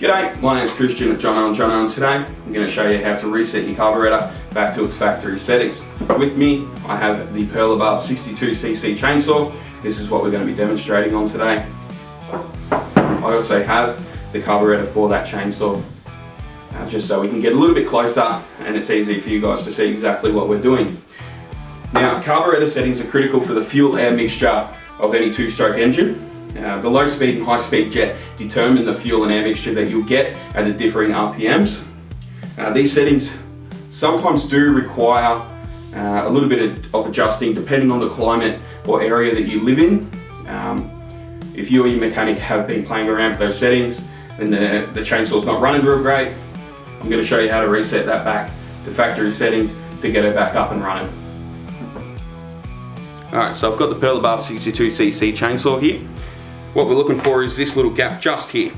G'day, my name's Christian at Jono Johno, and today I'm going to show you how to reset your carburetor back to its factory settings. With me I have the Pearl Above 62cc chainsaw. This is what we're going to be demonstrating on today. I also have the carburetor for that chainsaw, just so we can get a little bit closer and it's easy for you guys to see exactly what we're doing. Now, carburetor settings are critical for the fuel-air mixture of any two-stroke engine. The low speed and high speed jet determine the fuel and air mixture that you'll get at the differing RPMs. These settings sometimes do require a little bit of adjusting depending on the climate or area that you live in. If you or your mechanic have been playing around with those settings and the chainsaw's not running real great, I'm going to show you how to reset that back to factory settings to get it back up and running. Alright, so I've got the Pearl Above 62cc chainsaw here. What we're looking for is this little gap just here.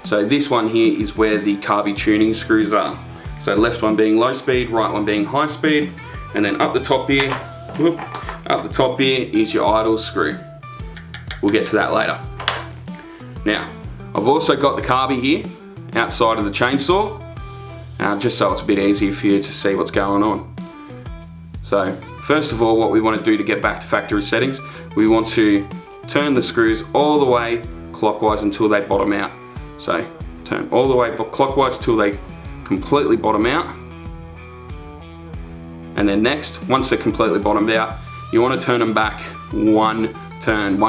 So this one here is where the carby tuning screws are. So left one being low speed, right one being high speed, and then up the top here, is your idle screw. We'll get to that later. Now, I've also got the carby here outside of the chainsaw, just so it's a bit easier for you to see what's going on. So first of all, what we want to do to get back to factory settings, we want to turn the screws all the way clockwise until they bottom out. So turn all the way clockwise till they completely bottom out. And then next, once they're completely bottomed out, you want to turn them back one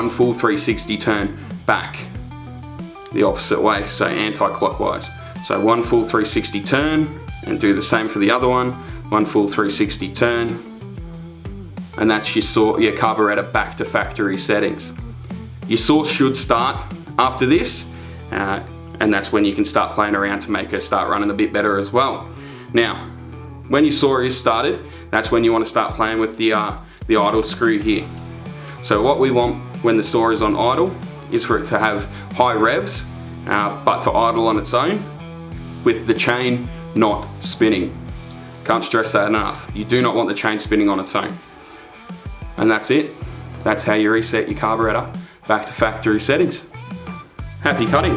full 360 turn back the opposite way, so anti-clockwise. So one full 360 turn, and do the same for the other one full 360 turn, and that's your carburetor back to factory settings. Your saw should start after this, and that's when you can start playing around to make it start running a bit better as well. Now, when your saw is started, that's when you want to start playing with the idle screw here. So what we want when the saw is on idle is for it to have high revs, but to idle on its own with the chain not spinning. Can't stress that enough. You do not want the chain spinning on its own. And that's it. That's how you reset your carburetor back to factory settings. Happy cutting.